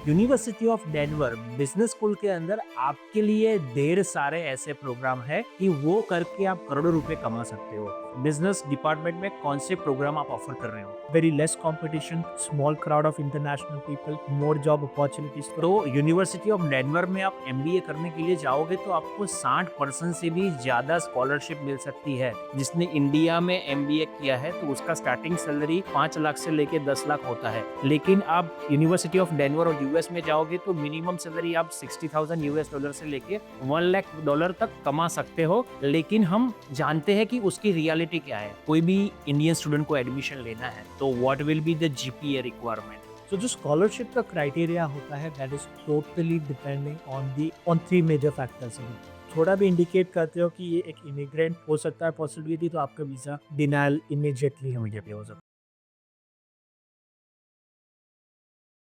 University of Denver business school के अंदर आपके लिए ढेर सारे ऐसे प्रोग्राम है कि वो करके आप करोड़ों रुपए कमा सकते हो। बिजनेस डिपार्टमेंट में कौन से प्रोग्राम आप ऑफर कर रहे हो? Very less competition, small crowd of international people, more job opportunities for तो यूनिवर्सिटी ऑफ डेनवर में आप एमबीए करने के लिए जाओगे तो आपको 60% से भी ज़्यादा स्कॉलरशिप मिल सकती है। जिसने इंडिया में एमबीए किया है तो उसका स्टार्टिंग सैलरी 5 लाख से लेके 10 लाख होता है। लेकिन आप यूनिवर्सिटी ऑफ डेनवर और यूएस में जाओगे तो मिनिमम सैलरी आप 60,000 यूएस डॉलर से लेके 1 लाख डॉलर तक कमा सकते हो। लेकिन हम जानते हैं कि उसकी रियलिटी क्या है। कोई भी इंडियन स्टूडेंट को एडमिशन लेना है तो what will be the GPA requirement? So जो स्कॉलरशिप का क्राइटेरिया होता है that is totally depending on three major factors. थोड़ा भी इंडिकेट करते हो कि ये एक इमिग्रेंट हो सकता है पॉसिबिलिटी, तो आपका वीज़ा डिनाइल इमीडिएटली हो सकता है।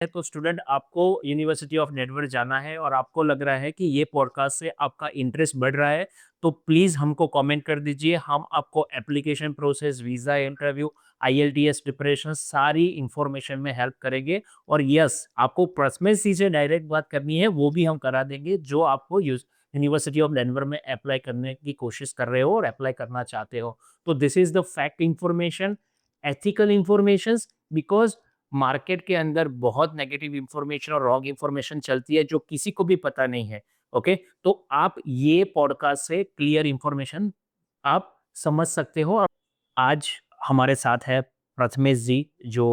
तो स्टूडेंट आपको यूनिवर्सिटी ऑफ डेनवर जाना है और आपको लग रहा है कि ये पॉडकास्ट से आपका इंटरेस्ट बढ़ रहा है तो प्लीज़ हमको कमेंट कर दीजिए। हम आपको application process, visa interview, IELTS preparation सारी इंफॉर्मेशन में हेल्प करेंगे। और यस, आपको प्रथमेश से डायरेक्ट बात करनी है वो भी हम करा देंगे जो आपको यूनिवर्सिटी ऑफ डेनवर में अप्लाई करने की कोशिश कर रहे हो और अप्लाई करना चाहते हो। तो this is the fact information, ethical information. Because market के अंदर बहुत नेगेटिव इंफॉर्मेशन और रॉन्ग इंफॉर्मेशन चलती है जो किसी को भी पता नहीं है। ओके, तो आप ये पॉडकास्ट से क्लियर इंफॉर्मेशन आप समझ सकते हो। और आज हमारे साथ है प्रथमेश जी जो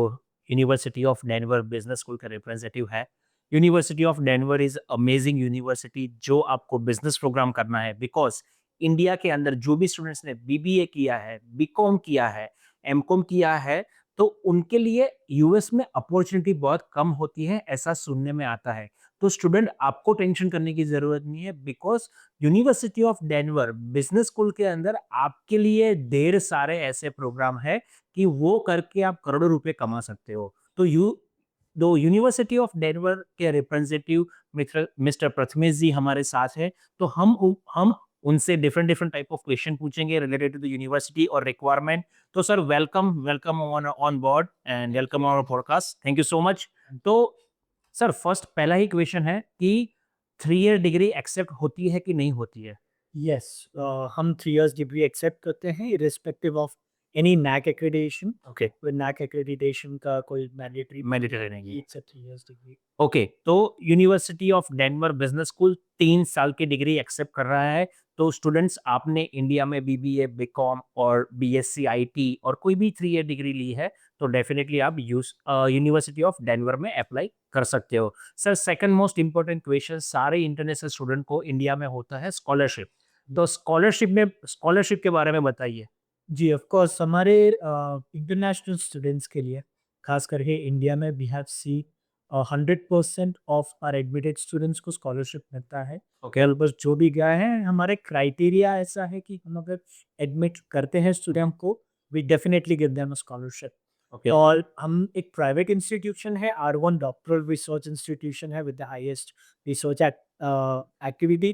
university of Denver business school का रिप्रेजेंटेटिव है। University of Denver is amazing university जो आपको बिजनेस प्रोग्राम करना है। बिकॉज इंडिया के अंदर जो भी स्टूडेंट्स ने बीबीए किया है, बीकॉम किया है, एमकॉम किया है, तो उनके लिए यूएस में अपॉर्चुनिटी बहुत कम होती है, ऐसा सुनने में आता है। तो स्टूडेंट आपको टेंशन करने की जरूरत नहीं है। Because university of Denver business school के अंदर आपके लिए ढेर सारे ऐसे प्रोग्राम है कि वो करके आप करोड़ों रुपए कमा सकते हो। तो दो यूनिवर्सिटी ऑफ डेनवर के रिप्रेजेंटेटिव मिस्टर मिस्टर प्रथमेश जी हमारे साथ है। तो हम उनसे different different type of question पूछेंगे रिलेटेड टू द यूनिवर्सिटी और रिक्वायरमेंट। तो sir, welcome welcome on board and welcome on podcast. Thank you so much. तो सर, फर्स्ट पहला ही क्वेश्चन है कि 3 ईयर डिग्री एक्सेप्ट होती है कि नहीं होती है? है। यस, हम 3 years डिग्री एक्सेप्ट करते हैं irrespective of any NAAC accreditation. Okay, कोई नैक एक्रेडिटेशन का कोई मैंडेटरी मैंडेटरी नहीं। It's a 3 years degree. Okay, तो university of Denver business school 3 साल की डिग्री एक्सेप्ट कर रहा है। तो स्टूडेंट्स, आपने इंडिया में बीबीए, बीकॉम और बीएससी आईटी और कोई भी 3 ईयर डिग्री ली है तो डेफिनेटली आप यूनिवर्सिटी ऑफ डेनवर में अप्लाई कर सकते हो। Sir, second most important question सारे इंटरनेशनल स्टूडेंट को इंडिया में होता है, स्कॉलरशिप। तो स्कॉलरशिप के बारे में बताइए। जी, ऑफ कोर्स हमारे इंटरनेशनल स्टूडेंट्स के लिए, खास करके इंडिया में, we have see 100% of our admitted students को स्कॉलरशिप मिलता है। ओके। बस जो भी गए हैं, हमारे क्राइटेरिया ऐसा है कि हम अगर एडमिट करते हैं स्टूडेंट को, we definitely give them a scholarship. Okay. और हम एक प्राइवेट इंस्टीट्यूशन है, R1 डॉक्टरल रिसर्च इंस्टीट्यूशन है with the highest research activity.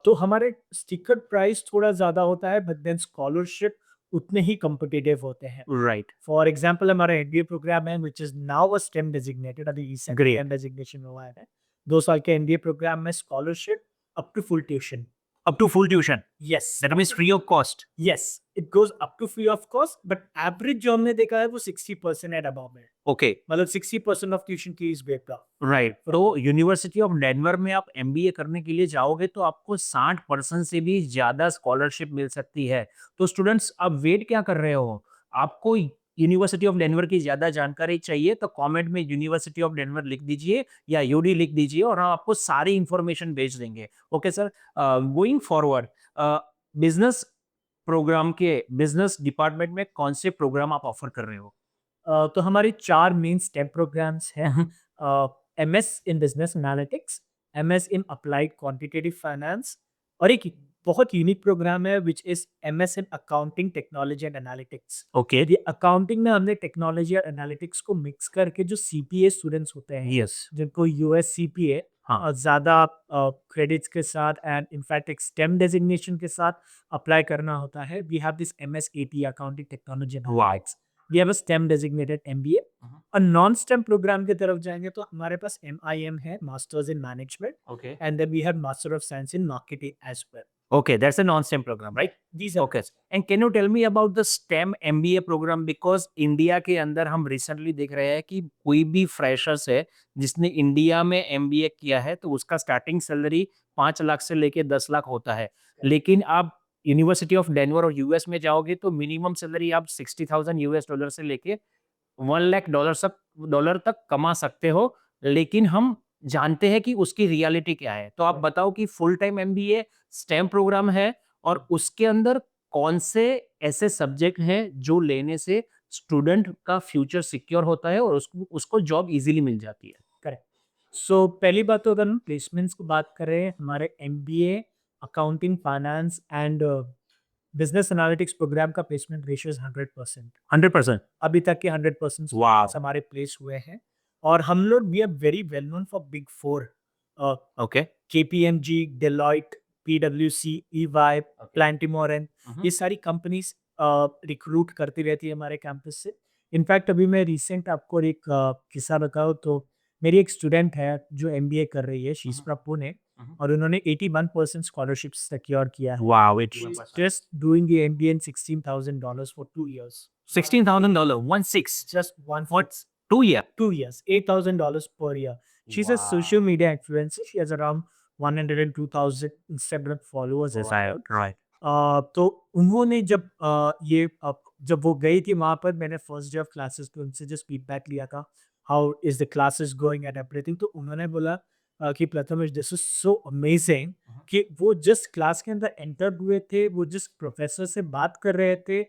तो हमारे स्टिकर प्राइस थोड़ा ज़्यादा होता है, बट देन स्कॉलरशिप उतने ही कॉम्पिटिटिव होते हैं। राइट। फॉर एग्जांपल हमारा एमबीए प्रोग्राम है which is now a STEM designated, अभी स्टेम ग्रेट। डेजिग्नेशन हुआ है। 2 साल के एमबीए प्रोग्राम में scholarship up to full tuition. Up to full tuition? Yes, that means free of cost? Yes, it goes up to free of cost, but average जो हमने देखा है वो 60% एंड अबव है। ओके। मतलब 60% of tuition fees waived of. Right. तो university of Denver में आप एमबीए करने के लिए जाओगे तो आपको 60% से भी ज्यादा स्कॉलरशिप मिल सकती है। तो स्टूडेंट्स, आप वेट क्या कर रहे हो? आपको यूनिवर्सिटी ऑफ डेनवर की ज्यादा जानकारी चाहिए तो कमेंट में यूनिवर्सिटी ऑफ डेनवर लिख दीजिए या यूडी लिख दीजिए और हम आपको सारी इंफॉर्मेशन भेज देंगे। Okay sir, going forward, business program के बिजनेस डिपार्टमेंट में कौन से प्रोग्राम आप ऑफर कर रहे हो? तो हमारे 4 मेन स्टेम प्रोग्राम्स हैं। MS in business analytics, MS in applied quantitative finance, और एक बहुत यूनिक प्रोग्राम है which is MS in accounting technology and analytics. Okay. ये अकाउंटिंग में हमने टेक्नोलॉजी और एनालिटिक्स को मिक्स करके जो सीपीए स्टूडेंट्स होते हैं, यस। जिनको यूएस सीपीए हाँ। ज़्यादा क्रेडिट्स के साथ एंड इनफैक्ट एक स्टेम डेजिग्नेशन के साथ अप्लाई करना होता है, we have this MS at accounting technology वाह। Analytics. We have a STEM designated MBA. और नॉन स्टेम प्रोग्राम की तरफ जाएंगे तो हमारे पास एमआईएम है, masters in management, Okay. And then we have master of science in marketing as well. Okay, that's a non-STEM program, right? These are Okay. And can you tell me about the STEM MBA program? Because India के अंदर हम recently देख रहे हैं कि कोई भी freshers है जिसने इंडिया में एमबीए किया है तो उसका स्टार्टिंग सैलरी 5 लाख से लेके 10 लाख होता है। लेकिन आप यूनिवर्सिटी ऑफ डेनवर और यूएस में जाओगे तो मिनिमम सैलरी आप 60,000 यूएस डॉलर से लेके 1 लाख डॉलर तक कमा सकते हो। लेकिन हम जानते हैं कि उसकी रियलिटी क्या है। तो आप बताओ कि full time MBA STEM program है और उसके अंदर कौन से ऐसे सब्जेक्ट हैं जो लेने से स्टूडेंट का फ्यूचर सिक्योर होता है और उसको उसको जॉब इजीली मिल जाती है। करेक्ट। सो पहली बात तो अगर हम प्लेसमेंट्स की बात करें, हमारे MBA, accounting, finance and business analytics program का प्लेसमेंट रेशियो इज 100%। 100%। अभी तक के 100% वाह। हमारे प्लेस हुए हैं। और हम लोग we are very well known for big four, okay. KPMG, Deloitte, पीडब्ल्यूसी, ईवाई, प्लांटिमोरेन, ये सारी कंपनीज रिक्रूट करती रहती है हमारे कैंपस से। इनफैक्ट अभी मैं रिसेंट आपको एक किस्सा बताऊँ तो मेरी एक स्टूडेंट है जो एमबीए कर रही है, शी इज फ्रॉम पुणे, और उन्होंने 81% स्कॉलरशिप सिक्योर किया है। वाह, it's Just doing the MBA in $16,000 for 2 years. $16,000, 1/6 Just one for 2 year. 2 years, $8,000 per year. She's a social Wow. media influencer. She has around 102,000 Instagram followers as well. Right. तो उन्होंने जब जब वो गई थी वहाँ पर, मैंने फर्स्ट डे ऑफ क्लासेस पे उनसे जस्ट फीडबैक लिया था, how is the classes going and everything. तो उन्होंने बोला कि Prathamesh, this is so amazing कि वो जिस क्लास के अंदर एंटर हुए थे, वो जिस प्रोफेसर से बात कर रहे थे,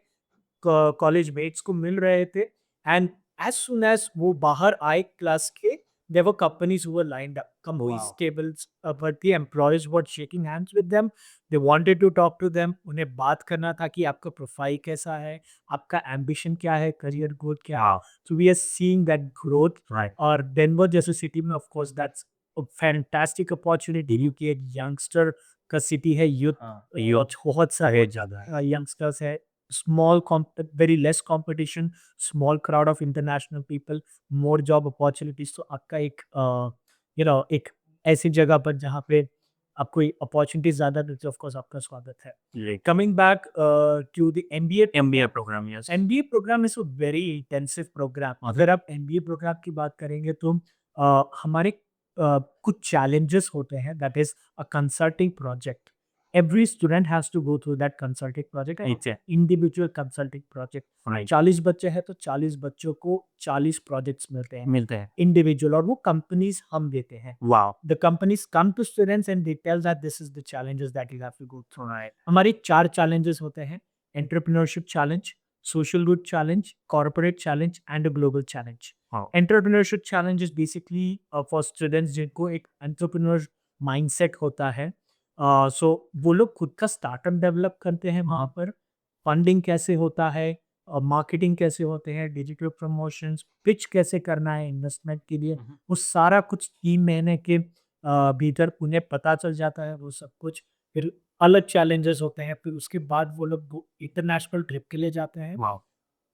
कॉलेज मेट्स को मिल रहे थे, एंड एज सुन एज वो बाहर आए क्लास के, there were companies who were lined up, companies Wow. tables, but the employees were shaking hands with them. They wanted to talk to them. उन्हें बात करना था कि आपका प्रोफाइल कैसा है, आपका एम्बिशन क्या है, करियर ग्रोथ क्या है। Wow. So we are seeing that growth. Right. और डेनवर जैसे सिटी में of course that's a fantastic opportunity, क्योंकि एक यंगस्टर का सिटी है, यूथ यूथ बहुत सारे ज्यादा है। यंगस्टर्स है, small very less competition, small crowd of international people, more job opportunities. तो आपका एक एक ऐसी जगह पर जहाँ पे आपको अपॉर्चुनिटीज ज्यादा मिलती है, ऑफ कोर्स आपका स्वागत है। Coming back to the MBA MBA program, yes. MBA program is a very intensive program. अगर आप एमबीए प्रोग्राम की बात करेंगे तो हमारे कुछ चैलेंजेस होते हैं, that is a consulting project. Every student has to go through that consulting project, अच्छा। Individual consulting project. राइट। 40 बच्चे हैं तो 40 बच्चों को 40 प्रोजेक्ट्स मिलते हैं मिलते हैं। इंडिविजुअल, और वो कंपनीज हम देते हैं। Wow. The companies come to students and they tell that this is the challenges that you have to go through. Right. हमारी 4 challenges होते हैं: entrepreneurship challenge, social good challenge, corporate challenge and a global challenge. Wow. Entrepreneurship challenge is basically for students जिनको एक entrepreneur mindset होता है। So वो लोग खुद का स्टार्टअप डेवलप करते हैं वहाँ पर, फंडिंग कैसे होता है, मार्केटिंग कैसे होते हैं, डिजिटल प्रमोशंस, पिच कैसे करना है इन्वेस्टमेंट के लिए, वो सारा कुछ 3 महीने के भीतर उन्हें पता चल जाता है वो सब कुछ। फिर अलग चैलेंजेस होते हैं, फिर उसके बाद वो लोग इंटरनेशनल ट्रिप के लिए जाते हैं, wow.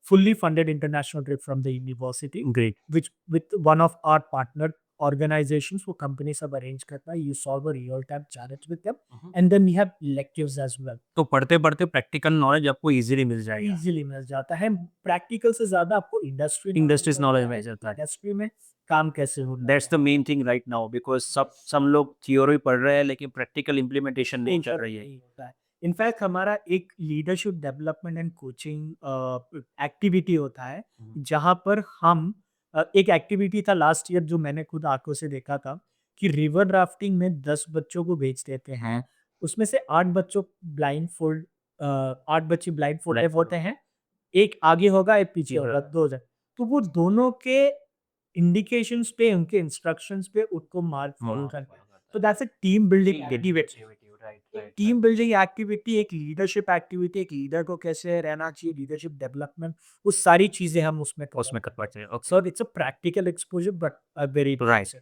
fully funded international trip from the university, great. which with one of our partner organizations, वो company सब arrange करता है। You solve a real time challenge with them, and then we have electives as well. तो पढ़ते-पढ़ते practical knowledge आपको easily मिल जाएगा। Easily मिल जाता है। Practical से ज्यादा आपको इंडस्ट्रीज नॉलेज मिल जाता है। इंडस्ट्री में काम कैसे होता that's the main thing right now, because सब लोग थ्योरी पढ़ रहे हैं लेकिन प्रैक्टिकल इंप्लीमेंटेशन नहीं चल रही है। होता है। इनफैक्ट हमारा एक leadership development and coaching activity होता है, जहाँ पर हम एक एक्टिविटी था लास्ट ईयर जो मैंने खुद आंखों से देखा था, कि रिवर राफ्टिंग में 10 बच्चों को भेज देते हैं, उसमें से 8 बच्चों ब्लाइंड फोल्ड 8 बच्चे ब्लाइंड फोल्डेड होते हैं, एक आगे होगा एक पीछे होगा, 2 जन। तो वो दोनों के इंडिकेशंस पे, उनके इंस्ट्रक्शंस पे उनको मार्क फॉलो करना है। तो that's a team building activity. Team building activity, एक लीडरशिप एक्टिविटी, एक लीडर को कैसे रहना चाहिए, लीडरशिप डेवलपमेंट, वो सारी चीजें हम उसमें उसमें करवाते हैं। Okay. So it's a practical exposure but very right.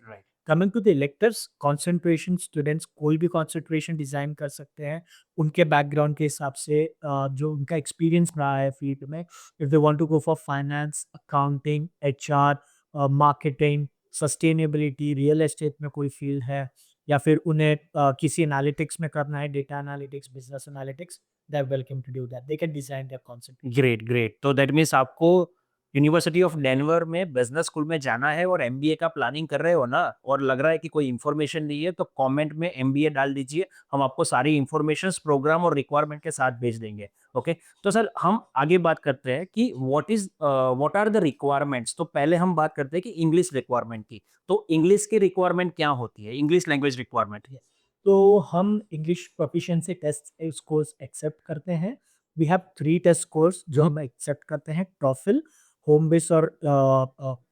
Coming to the electives, concentration students कोई भी कंसंट्रेशन डिज़ाइन कर सकते हैं, उनके बैकग्राउंड के हिसाब से जो उनका एक्सपीरियंस रहा है फील्ड में। If they want to go for finance, accounting, HR, marketing, sustainability, real estate में कोई फील्ड है, या फिर उन्हें किसी एनालिटिक्स में करना है, data analytics, business analytics, they are welcome to do that. They can design their concentration. Great, great. तो दैट मीन्स आपको यूनिवर्सिटी ऑफ डेनवर में बिज़नेस स्कूल में जाना है और एमबीए का प्लानिंग कर रहे हो ना और लग रहा है कि कोई इन्फॉर्मेशन नहीं है, तो कमेंट में एमबीए डाल दीजिए। हम आपको सारी इन्फॉर्मेशंस, प्रोग्राम और रिक्वायरमेंट के साथ भेज देंगे। ओके? तो सर हम आगे बात करते हैं कि व्हाट आर द रिक्वायरमेंट्स? तो पहले हम बात करते हैं कि इंग्लिश रिक्वायरमेंट की। तो इंग्लिश की रिक्वायरमेंट क्या होती है? English language requirement? यस। तो हम English proficiency test scores accept करते हैं। वी हैव 3 टेस्ट स्कोर्स जो हम एक्सेप्ट करते हैं। टॉफल, होम बेस और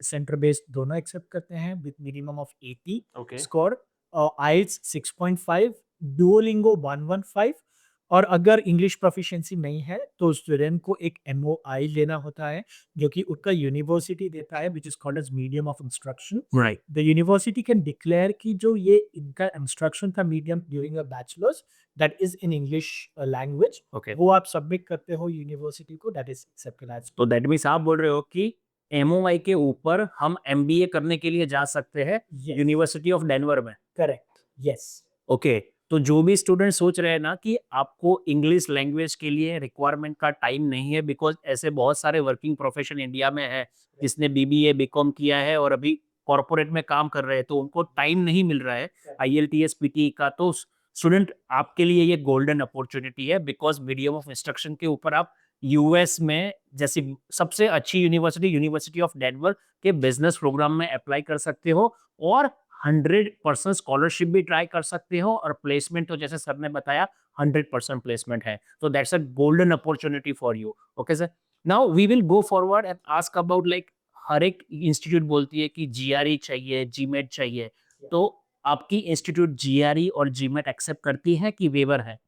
सेंटर बेस्ड दोनों एक्सेप्ट करते हैं with minimum of 80 okay. Score. IELTS 6.5, Duolingo 115। और अगर इंग्लिश प्रोफिशिएंसी नहीं है तो स्टूडेंट को एक एमओआई लेना होता है, जो कि उसका यूनिवर्सिटी देता है, which is called as medium of instruction. Right. The university can declare कि जो ये इनका इंस्ट्रक्शन था medium during a bachelors, that is in English language. Okay. वो आप सबमिट करते हो यूनिवर्सिटी को, दैट इज एक्सेप्टेड एज। तो दैट मीन्स आप बोल रहे हो कि एमओआई के ऊपर हम एमबीए करने के लिए जा सकते हैं यस, यूनिवर्सिटी ऑफ डेनवर में। Correct, yes. ओके। तो जो भी स्टूडेंट सोच रहे हैं ना कि आपको इंग्लिश लैंग्वेज के लिए रिक्वायरमेंट का टाइम नहीं है, बिकॉज ऐसे बहुत सारे वर्किंग प्रोफेशन इंडिया में है जिसने बीबीए बीकॉम किया है और अभी कॉर्पोरेट में काम कर रहे हैं, तो उनको टाइम नहीं मिल रहा है आईएलटीएस पीटी का। तो स्टूडेंट आपके लिए ये गोल्डन अपॉर्चुनिटी है, बिकॉज मीडियम ऑफ इंस्ट्रक्शन के ऊपर आप यूएस में जैसी सबसे अच्छी यूनिवर्सिटी, यूनिवर्सिटी ऑफ डेनवर के बिजनेस प्रोग्राम में अप्लाई कर सकते हो और 100% स्कॉलरशिप भी ट्राई कर सकते हो और प्लेसमेंट तो जैसे सर ने बताया 100% प्लेसमेंट है। तो that's a golden opportunity for you. Okay sir. Now we will go forward and ask about like हर एक इंस्टीट्यूट बोलती है कि जीआरई चाहिए, जीमेट चाहिए। तो आपकी इंस्टीट्यूट जीआरई और जीमेट एक्सेप्ट करती है कि वेवर है?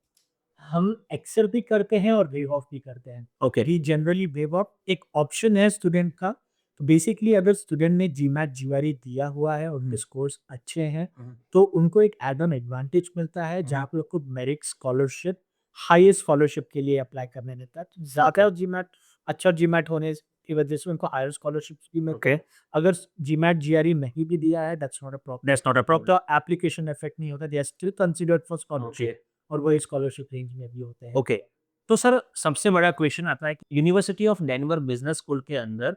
हम एक्सेप्ट भी करते हैं और वेव ऑफ भी करते हैं। Okay. We generally waive off एक ऑप्शन है स्टूडेंट का। तो बेसिकली अगर स्टूडेंट ने जीमैट जीआरई दिया हुआ है और उनके स्कोर्स अच्छे हैं, तो उनको एक एड ऑन एडवांटेज मिलता है जहाँ पे उनको मेरिट स्कॉलरशिप, हाईएस्ट स्कॉलरशिप के लिए अप्लाई करने देता है। तो ज़्यादा जीमैट, अच्छा जीमैट होने की वजह से उनको हायर स्कॉलरशिप्स भी मिलते ओके। हैं। अगर जीमैट जीआरई नहीं भी दिया है, that's not a problem. That's not a problem. उनका एप्लीकेशन इफेक्ट नहीं होता, they are still considered for okay. Scholarship और वही स्कॉलरशिप रेंज में भी होते हैं। ओके। तो सर सबसे बड़ा क्वेश्चन आता है कि university of Denver business school के अंदर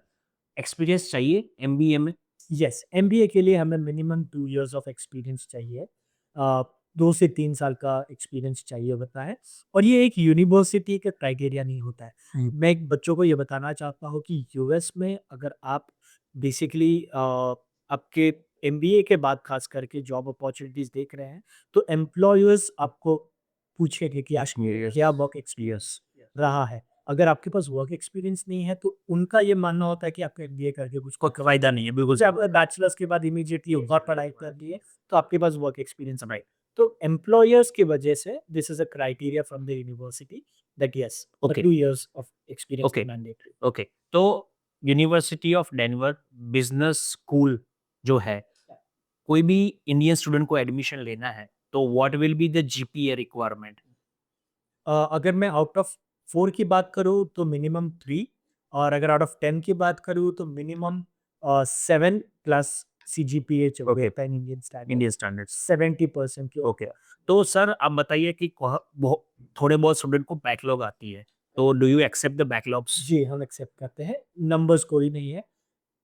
एक्सपीरियंस चाहिए एमबीए में? यस, एमबीए के लिए हमें मिनिमम 2 इयर्स ऑफ एक्सपीरियंस चाहिए। 2 से 3 साल का एक्सपीरियंस चाहिए होता है, और ये एक यूनिवर्सिटी का क्राइटेरिया नहीं होता है। मैं एक बच्चों को ये बताना चाहता हूँ कि यूएस में अगर आप बेसिकली आपके एमबीए के बाद खास करके जॉब अपॉर्चुनिटीज़ देख रहे हैं, तो एम्प्लॉयर्स आपको पूछेंगे कि आपको एक्सपीरियंस। क्या वर्क यस। एक्सपीरियंस रहा है। अगर आपके पास वर्क एक्सपीरियंस नहीं है, तो उनका ये मानना होता है कि आपका एमबीए करके कुछ कोई फायदा नहीं है, बिल्कुल जैसे सही। आप बैचलर्स के बाद इमीडिएटली और पढ़ाई कर लिए, तो आपके पास वर्क एक्सपीरियंस है। तो एम्प्लॉयर्स की वजह से this is a criteria from the university that yes, the okay. 2 years of experience okay. Is mandatory. Okay. तो university of Denver business school जो है, कोई भी इंडियन स्टूडेंट को एडमिशन लेना है, तो what will be the GPA requirement? अगर मैं आउट ऑफ 4 की बात करूँ तो मिनिमम 3, और अगर आउट ऑफ 10 की बात करूँ तो मिनिमम 7 प्लस सीजीपीए चाहिए ओके। होता है इंडियन स्टैंडर्ड, इंडियन स्टैंडर्ड्स। 70% के ओके। ऊपर। तो सर आप बताइए कि थोड़े बहुत स्टूडेंट को बैकलॉग आती है, तो do you accept the backlogs? जी, हम एक्सेप्ट करते हैं, नंबर्स कोई नहीं है।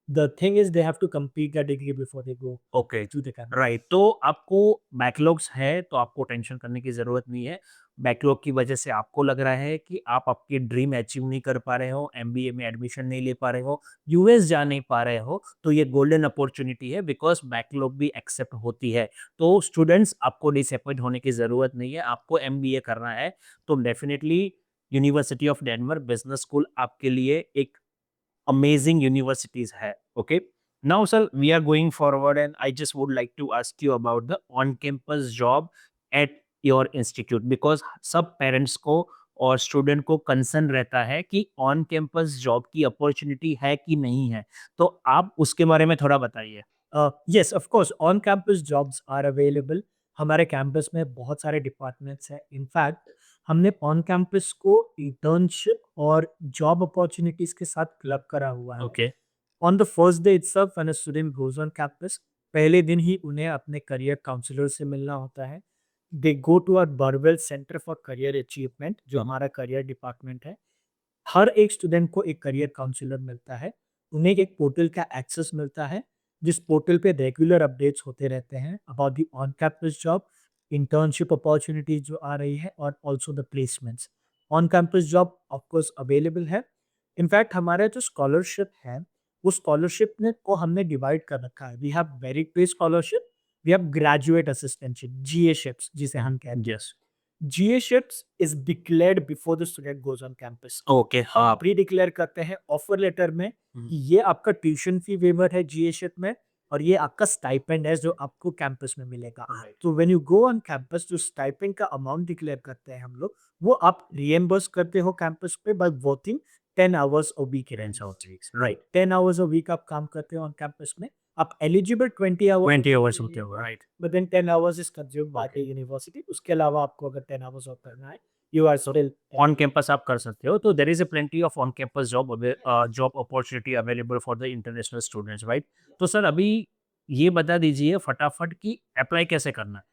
The thing is they have to complete their degree before they go okay. to the campus. Right. तो आपको बैकलॉग्स है तो आपको टेंशन करने की ज़रूरत नहीं है। बैकलॉग की वजह से आपको लग रहा है कि आप आपकी ड्रीम अचीव नहीं कर पा रहे हो, एमबीए में एडमिशन नहीं ले पा रहे हो, यूएस जा नहीं पा रहे हो, तो ये गोल्डन अपॉर्च्युनिटी है, बिकॉज़ बैकलॉग भी एक्सेप्ट होती है। तो स्टूडेंट्स आपको डिसअपॉइंट होने की ज़रूरत नहीं है, आपको एमबीए करना है तो definitely university of Denver business school आपके लिए एक amazing universities hai. Okay. Now, sir, we are going forward, and I just would like to ask you about the on-campus job at your institute, because सब parents को और student को concern रहता है कि ऑन कैंपस जॉब की opportunity है कि नहीं है। तो आप उसके बारे में थोड़ा बताइए। Yes, of course on campus jobs are available. हमारे कैंपस में बहुत सारे डिपार्टमेंट्स हैं। इनफैक्ट हमने ऑन कैंपस को इंटर्नशिप और जॉब अपॉर्चुनिटीज़ के साथ क्लब करा हुआ है। Okay, on the first day itself when a student goes on campus, पहले दिन ही उन्हें अपने करियर काउंसलर से मिलना होता है। They go to our Burwell centre for career achievement, जो हमारा करियर डिपार्टमेंट है। हर एक स्टूडेंट को एक करियर काउंसलर मिलता है। उन्हें एक पोर्टल का एक्सेस मिलता है, जिस पोर्टल पे रेगुलर अपडेट्स होते रहते हैं about the on campus job, internship opportunities जो आ रही है और also the placements. On campus job of course available है। इनफैक्ट हमारा जो स्कॉलरशिप है, वो स्कॉलरशिप ने को हमने डिवाइड कर रखा है। We have merit based scholarship, we have graduate assistantship, GAships जिसे हम कहते हैं। यस, GA-शिप्स is declared before the student goes on campus. Okay, हम हाँ। प्री डिक्लेयर करते हैं ऑफर लेटर में हुँ, कि ये आपका ट्यूशन फी वेवर है GA-शिप में, और ये आपका स्टाइपेंड है जो आपको कैंपस में मिलेगा। राइट, तो when you go on campus, जो स्टाइपेंड का अमाउंट डिक्लेयर करते हैं हम लोग, वो आप रिएम्बर्स करते हो कैंपस पे by working 10 hours a week. 10 hours weeks, right, 10 hours a week आप काम करते हो ऑन कैंपस में। आप एलिजिबल 20 आवर्स 20 hours होते हो, right, but then 10 hours is consumed by the okay. University. उसके अलावा आपको अगर 10 आवर्स और करना है, यू आर तो स्टिल ऑन कैंपस आप कर सकते हो, तो there is a plenty of on campus job opportunity available for the international students, right? तो सर अभी ये बता दीजिए फटाफट कि अप्लाई कैसे करना है?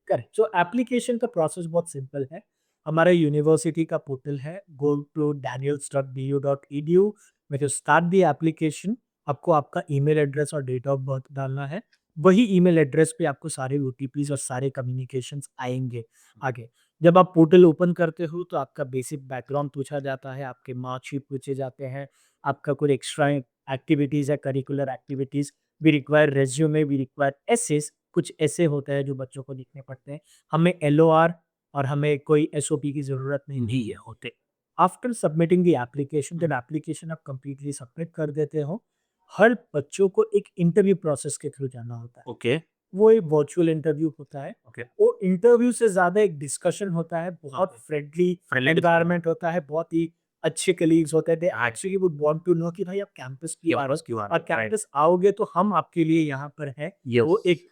करेक्ट। सो एप्लीकेशन का प्रोसेस बहुत सिंपल है। हमारा यूनिवर्सिटी का पोर्टल है, गो टू daniels.bu.edu, में जो स्टार्ट दी एप्लीकेशन, आपको आपका ईमेल एड्रेस और डेट ऑफ बर्थ डालना है। वही ईमेल एड्रेस पे आपको सारे ओटीपीज और सारे कम्युनिकेशंस आएंगे आगे। जब आप पोर्टल ओपन करते हो तो आपका बेसिक बैकग्राउंड पूछा जाता है, आपके मार्कशीट पूछे जाते हैं, आपका कोई एक्स्ट्रा एक्टिविटीज़ है, curricular activities. We require resume, we require essays, कुछ ऐसे होते हैं जो बच्चों को लिखने पड़ते हैं। हमें एलओआर और हमें कोई एसओपी की ज़रूरत नहीं है होते। आफ्टर सबमिटिंग द एप्लीकेशन, जब एप्लीकेशन आप कंप्लीटली सबमिट कर देते हो, हर बच्चों को एक इंटरव्यू प्रोसेस के थ्रू जाना होता है। ओके, वो एक वर्चुअल इंटरव्यू होता है। ओके, वो इंटरव्यू से ज़्यादा एक डिस्कशन होता है, बहुत फ्रेंडली फ्रेंडली डिस्कशन, एनवायरनमेंट होता है, बहुत ही अच्छे कलीग्स होते हैं। They actually would want to know कि भाई आप कैंपस क्यों आ रहे कैंपस हो, क्यों आ रहे और हो? राइट, कैंपस आओगे तो हम आपके लिए यहाँ पर हैं। वो यस, एक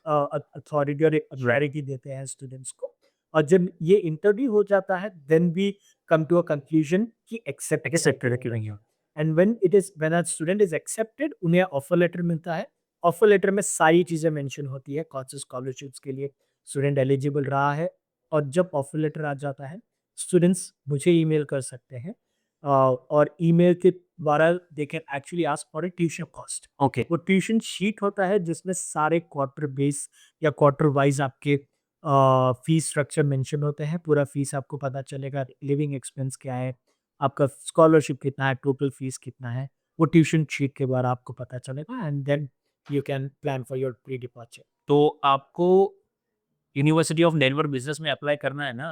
अथॉरिटी और एक राइट, अथॉरिटी देते हैं स्टूडेंट्स को। और जब ये इंटरव्यू हो जाता है, then we come to a conclusion कि एक्सेप्ट किया एक्सेप्ट जाएगा। क्यों नहीं हो? And when a student is accepted, उन्हें ऑफर लेटर मिलता है। ऑफर लेटर में सारी चीज़ें मेंशन होती है, कौन से स्कॉलरशिप्स के लिए स्टूडेंट एलिजिबल रहा है। और जब ऑफर लेटर आ जाता है, स्टूडेंट्स मुझे ईमेल कर सकते हैं, और ईमेल के द्वारा they can actually ask for a tuition cost. Okay, वो ट्यूशन शीट होता है जिसमें सारे क्वार्टर बेस या क्वार्टर वाइज आपके फीस स्ट्रक्चर मेंशन होते हैं। पूरा फीस आपको पता चलेगा, लिविंग एक्सपेंस क्या है, आपका स्कॉलरशिप कितना है, टोटल फीस कितना है। वो ट्यूशन शीट के बाद आपको पता चलेगा, and then you can plan for your pre departure. तो आपको यूनिवर्सिटी ऑफ डेनवर बिज़नेस में अप्लाई करना है ना,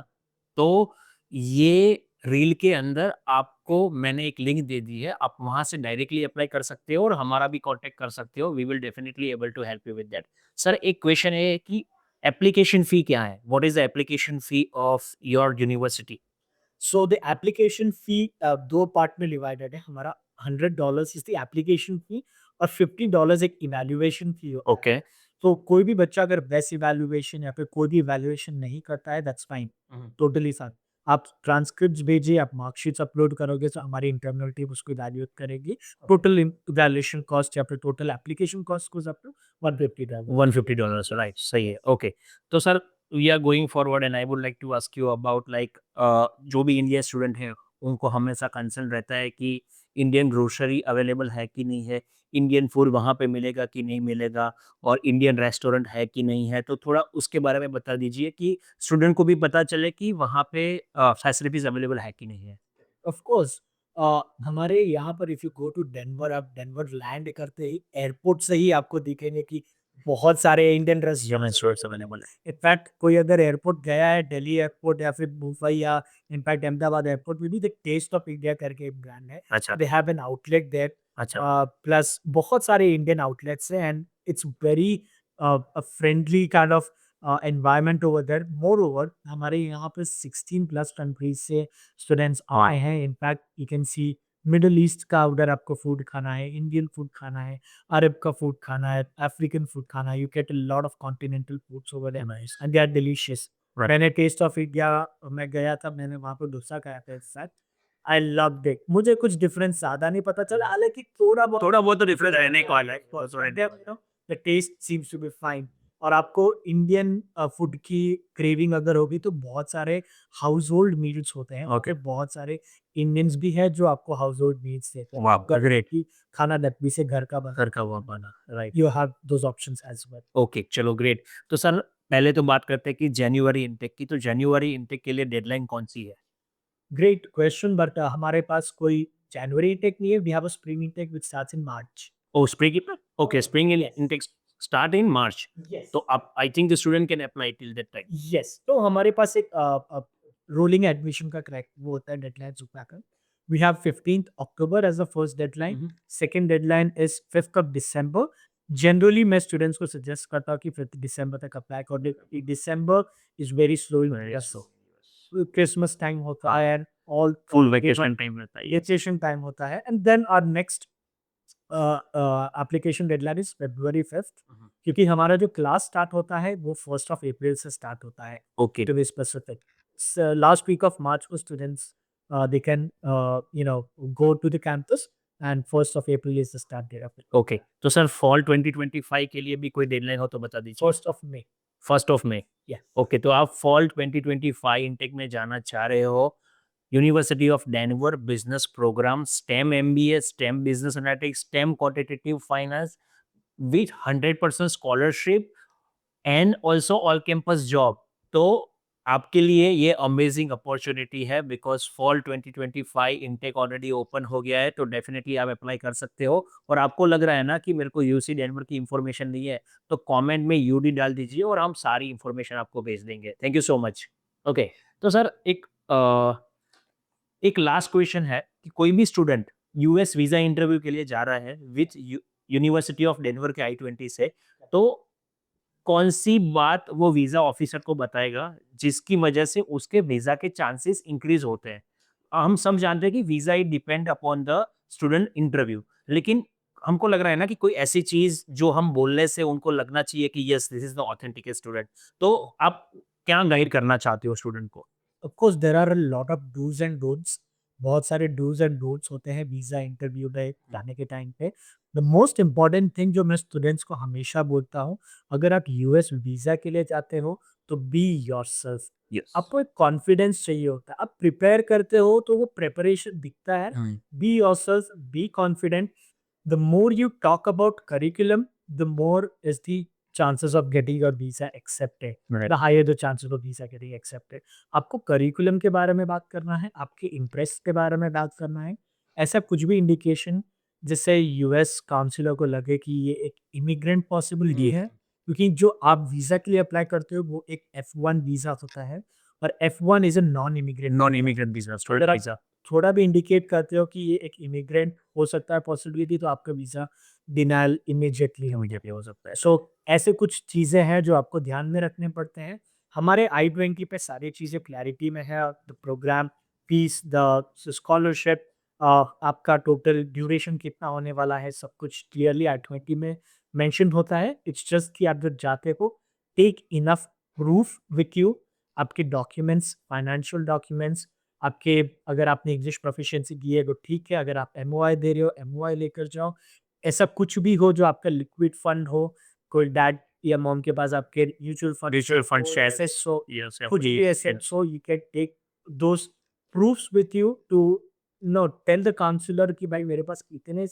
तो ये रील के अंदर आपको मैंने एक लिंक दे दी है, आप वहाँ से डायरेक्टली अप्लाई कर सकते हो और हमारा भी कॉन्टैक्ट कर सकते हो, we will definitely able to help you with that. Sir एक क्वेश्चन है कि एप्लीकेशन फी क्या है? What is the application fee of your university? So the application fee 2 part में डिवाइडेड है हमारा। $100 इज़ द एप्लीकेशन फी, और $50 एक इवैल्यूएशन फी होता है। ओके। तो कोई भी बच्चा अगर बेस्ट इवैल्यूएशन या फिर कोई भी इवैल्यूएशन नहीं करता है, दैट्स फाइन, हुँ, टोटली फाइन। आप ट्रांसक्रिप्ट्स भेजिए, आप मार्कशीट्स अपलोड करोगे तो हमारी इंटरनल टीम उसको इवैल्यूएट करेगी। ओके। टोटल इवैल्यूएशन कॉस्ट या फिर total application cost goes up to $150। $150 right, सही है, ओके। तो sir we are going forward and I would like to ask you about like जो भी इंडिया स्टूडेंट है, उनको हमेशा कंसर्न रहता है कि इंडियन ग्रोसरी अवेलेबल है कि नहीं है, इंडियन फूड वहाँ पे मिलेगा कि नहीं मिलेगा और इंडियन रेस्टोरेंट है कि नहीं है। तो थोड़ा उसके बारे में बता दीजिए कि स्टूडेंट को भी पता चले कि वहाँ पे फैसिलिटीज़ अवेलेबल है कि नहीं है? ऑफ कोर्स, हमारे यहाँ पर if you go to Denver, आप डेनवर लैंड करते ही एयरपोर्ट से ही आपको दिखेंगे कि बहुत सारे Indian Indian restaurants restaurants available है। इनफैक्ट कोई अगर एयरपोर्ट गया है, दिल्ली एयरपोर्ट या फिर मुंबई या इनफैक्ट अहमदाबाद एयरपोर्ट में भी द टेस्ट ऑफ इंडिया करके एक ब्रांड है। अच्छा, they have an outlet there, अच्छा, प्लस बहुत सारे इंडियन आउटलेट्स हैं, and it's very friendly kind of environment over there. More हमारे यहाँ पे 16 प्लस कंट्रीज से स्टूडेंट्स आए हैं। In fact you can see middle east का अगर आपको फूड खाना है, इंडियन फूड खाना है, अरब का फूड खाना है, अफ्रीकन फूड खाना है, you get a lot of continental foods over there nice. And they are delicious. Right. मैंने टेस्ट ऑफ इंडिया मैं गया था, मैंने वहाँ पे डोसा खाया था इस साथ। I loved it. मुझे कुछ डिफरेंस ज़्यादा नहीं पता चला, हालाँकि थोड़ा बहुत तो डिफरेंस रहने को वाला है। The taste seems to be fine. और आपको इंडियन फूड की क्रेविंग अगर होगी तो बहुत सारे हाउसहोल्ड मील्स होते हैं, ओके। और बहुत सारे इंडियंस भी हैं जो आपको हाउसहोल्ड मील्स देते हैं। वाओ! ग्रेट। कि खाना डब्बी से घर का बना, घर का हुआ बना, right. You have those options as well. Okay, चलो ग्रेट। तो सर पहले तो बात करते हैं कि जनवरी इनटेक की, तो जनवरी इनटेक के लिए डेडलाइन कौन-सी है? ग्रेट क्वेश्चन, बट हमारे पास कोई जनवरी इनटेक नहीं है, we have a spring intake which starts in March. Oh, spring intake? Okay, spring in yes, intake start in March. Yes. तो आप I think the student can apply till that time. Yes, तो हमारे पास एक rolling admission का crack वो होता है deadline pattern. We have 15th October as the first deadline, hmm, hmm. Second deadline is 5th of December. Generally मैं students को suggest करता हूँ कि 5th दिसंबर तक अप्लाई कर दे। December is very slow in very India, so Christmas time होता हाँ, है and all full vacation time रहता है, यस। वेकेशन टाइम होता है, and then our next application deadline is February 5th, हुँ, हुँ। क्योंकि हमारा जो क्लास स्टार्ट होता है वो 1st ऑफ अप्रैल से स्टार्ट होता है। Okay, To be specific, last week of March को students they can go to the campus, and 1st of April is the start date of it. Okay. तो sir fall 2025 के लिए भी कोई deadline हो तो बता दीजिए। 1st of May. 1st of May. Yeah. Okay, तो आप फॉल 2025 इनटेक में जाना चाह रहे हो, university of Denver business program, STEM MBA, STEM business analytics, STEM quantitative finance with 100% scholarship and also all campus job. तो आपके लिए ये अमेजिंग अपॉर्चुनिटी है because fall 2025 intake already open हो गया है, तो डेफिनिटली आप अप्लाई कर सकते हो। और आपको लग रहा है ना कि मेरे को यूसी डेनवर की इन्फॉर्मेशन नहीं है, तो कमेंट में यूडी डाल दीजिए और हम सारी इन्फॉर्मेशन आपको भेज देंगे। Thank you so much. Okay, तो सर एक लास्ट क्वेश्चन है कि कोई भी स्टूडेंट यूएस वीज़ा इंटरव्यू के लिए जा रहा है विथ यूनिवर्सिटी ऑफ डेनवर के आई-20 से, तो कौन-सी बात वो वीज़ा ऑफ़िसर को बताएगा, जिसकी वजह से उसके वीज़ा के चांसेस इंक्रीज़ होते हैं? हम सब जानते हैं कि visa it depend upon the student interview, लेकिन हमको लग रहा है ना कि कोई ऐसी चीज़ जो हम बोलने से उनको लगना चाहिए कि yes this is the authentic student. तो आप क्या गाइड करना चाहते हो स्टूडेंट को? Of course there are a lot of dos and don'ts. बहुत सारे डूज़ एंड डोंट्स होते हैं वीज़ा इंटरव्यू में हुँ, जाने के टाइम पे। द मोस्ट इम्पोर्टेंट थिंग जो मैं स्टूडेंट्स को हमेशा बोलता हूँ, अगर आप यूएस वीज़ा के लिए जाते हो तो बी योरसेल्फ। यस। आपको एक कॉन्फिडेंस चाहिए होता है। आप प्रिपेयर करते हो तो वो प्रिपरेशन दिखता है। Hmm, be yourself, be confident. The more you talk about curriculum, the more is the chances of getting your visa accepted. Right, The higher the chances of visa getting accepted. आपको curriculum के बारे में बात करना है, आपके interest के बारे में बात करना है। ऐसा कुछ भी इंडिकेशन जिससे यूएस काउंसिलर को लगे कि ये एक इमिग्रेंट पॉसिबिलिटी हुँ, है, क्योंकि जो आप वीज़ा के लिए अप्लाई करते हो वो एक F1 वीज़ा होता है, और F1 is a non immigrant non visa. Immigrant visa, अगर स्टूडेंट आप वीज़ा। थोड़ा भी इंडिकेट करते हो कि ये एक इमिग्रेंट हो सकता है पॉसिबिलिटी, तो आपका वीज़ा डिनायल इमीडिएटली होगा। इमीडिएटली हो सकता है। सो ऐसे कुछ चीज़ें हैं जो आपको ध्यान में रखने पड़ते हैं। हमारे आई-20 पे सारी चीज़ें क्लैरिटी में है, the program, fees, the scholarship, आपका टोटल ड्यूरेशन कितना होने वाला है, सब कुछ क्लियरली आई-20 में मेंशन होता है। इट्स जस्ट कि आप जब जाते हो, take enough proof with you, आपके डॉक्यूमेंट्स, फाइनेंशियल डॉक्यूमेंट्स, आपके अगर आपने इंग्लिश प्रोफिशिएंसी दी है तो ठीक है, अगर आप एमओआई दे रहे हो, एमओआई लेकर जाओ। ऐसा कुछ भी हो जो आपका लिक्विड फंड हो, कोई डैड या मॉम के पास आपके म्यूचुअल फंड्स म्यूचुअल फंड हो, शेयर्स, एसेट्स हो, यस, कुछ एफडी भी एंड एसेट्स हो, you can take those proofs with you to tell the counsellor कि भाई मेरे पास इतने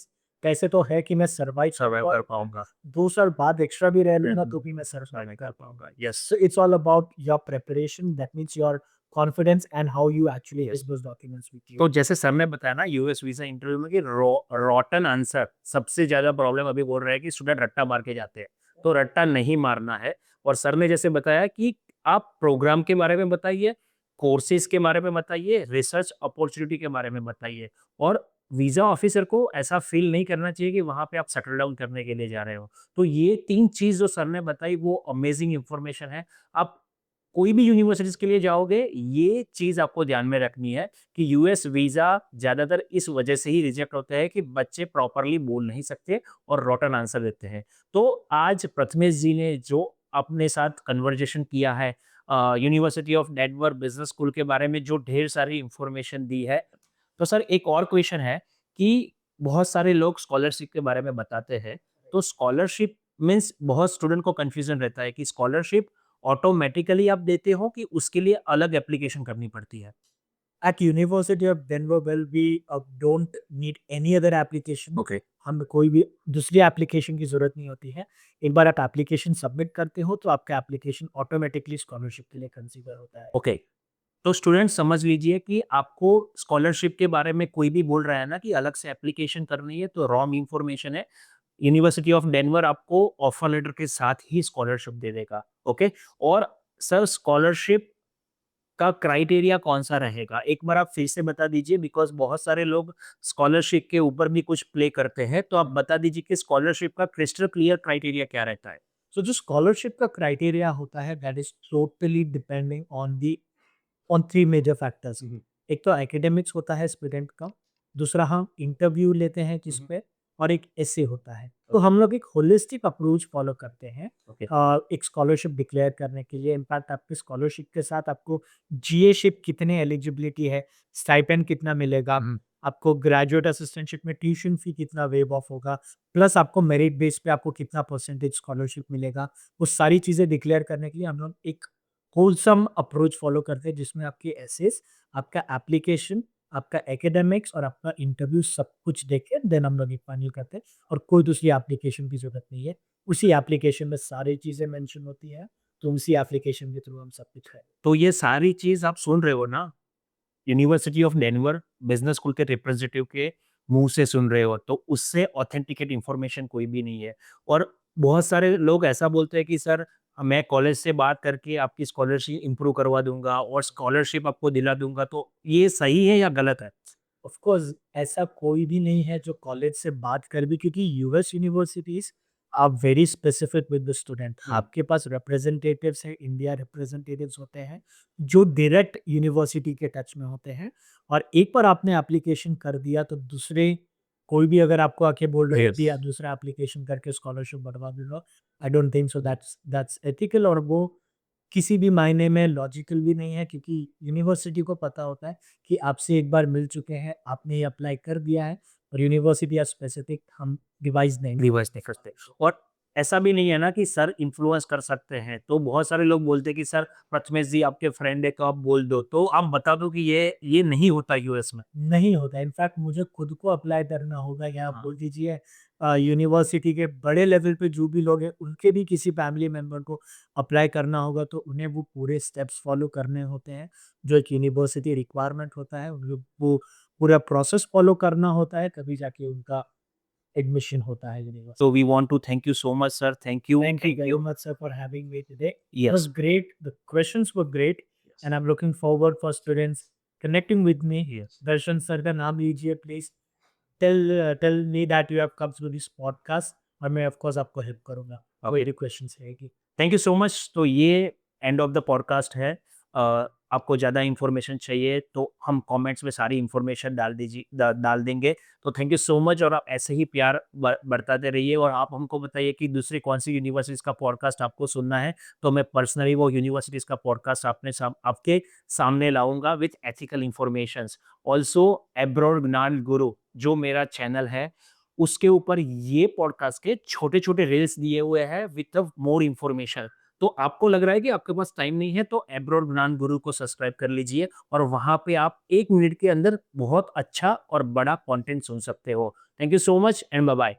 पैसे तो है कि मैं सर्वाइव सर्वाइव करूँगा। कर पाऊँगा। 2 साल बाद एक्स्ट्रा भी रह लूँगा हुँ, तो भी मैं सर्वाइव सर्वाइव कर कर पाऊँगा। पाऊँगा, yes. So it's all about your preparation. That means your confidence and how you actually yes. take those documents with you. तो जैसे सर ने बताया ना यूएस वीज़ा इंटरव्यू में कि रॉटन आंसर सबसे ज़्यादा प्रॉब्लम अभी बोल रहे हैं कि स्टूडेंट रट्टा मार के जाते हैं। तो रट्टा नहीं मारना है और सर ने जैसे बताया कि आप प्रोग्राम के बारे में बताइए, कोर्सेज़ के बारे में बताइए, रिसर्च अपॉर्च्युनिटी के बारे में बताइए और वीज़ा ऑफिसर को ऐसा फ़ील नहीं करना चाहिए कि वहाँ पे आप सेटल डाउन करने के लिए जा रहे हो। तो ये 3 चीज़ जो सर ने बताई वो अमेज़िंग इन्फॉर्मेशन है। आप कोई भी यूनिवर्सिटीज़ के लिए जाओगे, ये चीज़ आपको ध्यान में रखनी है कि यूएस वीज़ा ज़्यादातर इस वजह से ही रिजेक्ट होता है कि बच्चे प्रॉपर्ली बोल नहीं सकते और रॉटन आंसर देते हैं। तो आज प्रथमेश जी ने जो अपने साथ कन्वर्सेशन किया है university of Denver business school के बारे में जो ढेर सारी इन्फॉर्मेशन दी है। तो सर एक और क्वेश्चन है कि बहुत सारे लोग स्कॉलरशिप के बारे में बताते हैं। तो स्कॉलरशिप मीन्स बहुत स्टूडेंट को कन्फ्यूज़न रहता है कि स्कॉलरशिप ऑटोमैटिकली आप देते हो कि उसके लिए अलग एप्लीकेशन करनी पड़ती है? At University of Denver, well, we don't need any other application. Okay, हमें कोई भी दूसरी एप्लीकेशन की ज़रूरत नहीं होती है। एक बार आप एप्लीकेशन सबमिट करते हो, तो आपका एप्लीकेशन ऑटोमैटिकली स्कॉलरशिप के लिए कंसीडर होता है। ओके। तो स्टूडेंट समझ लीजिए कि आपको स्कॉलरशिप के बारे में कोई भी बोल रहा है ना कि अलग से एप्लीकेशन करनी है तो रॉन्ग इन्फॉर्मेशन है। यूनिवर्सिटी ऑफ डेनवर आपको ऑफर लेटर के साथ ही स्कॉलरशिप दे देगा। ओके। और सर स्कॉलरशिप का क्राइटेरिया कौन-सा रहेगा? एक बार आप फिर से बता दीजिए बिकॉज़ बहुत सारे लोग स्कॉलरशिप के ऊपर भी कुछ प्ले करते हैं, तो आप बता दीजिए कि स्कॉलरशिप का क्रिस्टल क्लियर क्राइटेरिया क्या रहता है? सो जो स्कॉलरशिप का क्राइटेरिया होता है, that is totally depending on 3 major factors. Hmm, hmm. एक तो एकेडमिक्स होता है स्टूडेंट का, दूसरा हम इंटरव्यू लेते हैं हुँ, जिस हुँ। पे, और एक एसे होता है। तो ओके, हम लोग एक होलिस्टिक अप्रोच फॉलो करते हैं ओके। एक स्कॉलरशिप डिक्लेयर करने के लिए। इनफैक्ट आपकी स्कॉलरशिप के साथ आपको जीएशिप कितने एलिजिबिलिटी है, स्टाइपेंड कितना मिलेगा, हुँ, आपको ग्रेजुएट असिस्टेंटशिप में ट्यूशन फी कितना वेव ऑफ होगा, प्लस आपको मेरिट बेस पे आपको कितना परसेंटेज स्कॉलरशिप मिलेगा। वो सारी चीज़ें डिक्लेयर करने के लिए हम लोग एक होलसम अप्रोच फॉलो करते हैं जिसमें आपके एसेस, आपका एप्लीकेशन, आपका एकेडमिक्स और आपका इंटरव्यू सब कुछ देख के देन हम लोग ये फाइनल करते हैं, और कोई दूसरी एप्लीकेशन की ज़रूरत नहीं है। उसी एप्लीकेशन में सारी चीज़ें मेंशन होती हैं, तो उसी एप्लीकेशन के थ्रू हम सब कुछ करें। तो ये सारी चीज़ आप सुन रहे हो ना? University of Denver business school के रिप्रेजेंटेटिव के मुँह से सुन रहे हो, तो उससे ऑथेंटिकेट इन्फॉर्मेशन कोई भी नहीं है। और बहुत सारे लोग ऐसा बोलते हैं कि सर मैं कॉलेज से बात करके आपकी स्कॉलरशिप इम्प्रूव करवा दूँगा और स्कॉलरशिप आपको दिला दूँगा, तो ये सही है या गलत है? ऑफ कोर्स ऐसा कोई भी नहीं है जो कॉलेज से बात कर भी, क्योंकि US universities are very specific with the student. Hmm. आपके पास रिप्रेजेंटेटिव्स हैं, इंडिया रिप्रेजेंटेटिव्स होते हैं जो डायरेक्ट यूनिवर्सिटी के टच में होते हैं, और एक बार आपने एप्लीकेशन कर दिया तो दूसरे कोई भी अगर आपको आके बोल रहे हैं यस। कि आप दूसरा एप्लीकेशन करके स्कॉलरशिप बढ़वा दो, I don't think so that's ethical, और वो किसी भी मायने में लॉजिकल भी नहीं है, क्योंकि यूनिवर्सिटी को पता होता है कि आपसे एक बार मिल चुके हैं, आपने ये अप्लाई कर दिया है, और यूनिवर्सिटी या स्पेसिफिक हम डिवाइस नहीं रिवर्स नहीं करते और ऐसा भी नहीं है ना कि सर इन्फ्लुएंस कर सकते हैं। तो बहुत सारे लोग बोलते हैं कि सर प्रथमेश जी आपके फ्रेंड है तो आप बोल दो। तो आप बता दो कि ये नहीं होता यूएस में। नहीं होता। इनफैक्ट मुझे खुद को अप्लाई करना होगा, या आप हाँ। बोल दीजिए यूनिवर्सिटी के बड़े लेवल पे जो भी लोग हैं उनके भी किसी फैमिली मेंबर को अप्लाई करना होगा, तो उन्हें वो पूरे स्टेप्स फॉलो करने होते हैं जो एक यूनिवर्सिटी रिक्वायरमेंट होता है। उन्हें वो पूरा प्रोसेस फॉलो करना होता है, तभी जाके उनका एडमिशन होता है university. So we want to thank you so much, sir. Thank you. Thank you Thank very you. much, sir, for having me today. It was Yes. great. The questions were great, Yes. and I'm looking forward for students connecting with me. Yes. Darshan sir का नाम लीजिए please. Tell me that you have come to this podcast, और मैं of course आपको help करूंगा, कोई Okay. भी questions रहेगी। Thank you so much. तो ये एंड ऑफ द पॉडकास्ट है। आपको ज़्यादा इन्फॉर्मेशन चाहिए तो हम कमेंट्स में सारी इन्फॉर्मेशन डाल देंगे। तो थैंक यू सो मच और आप ऐसे ही प्यार बरताते रहिए और आप हमको बताइए कि दूसरी कौन सी यूनिवर्सिटीज़ का पॉडकास्ट आपको सुनना है। तो मैं पर्सनली वो यूनिवर्सिटीज़ का पॉडकास्ट आपके सामने लाऊंगा with ethical informations. Also abroad ज्ञान गुरु जो मेरा चैनल है उसके ऊपर ये पॉडकास्ट के छोटे-छोटे रील्स दिए हुए हैं विथ मोर इन्फॉर्मेशन। तो आपको लग रहा है कि आपके पास टाइम नहीं है तो एब्रॉड ज्ञान गुरु को सब्सक्राइब कर लीजिए और वहाँ पे आप 1 मिनट के अंदर बहुत अच्छा और बड़ा कंटेंट सुन सकते हो। Thank you so much and bye bye.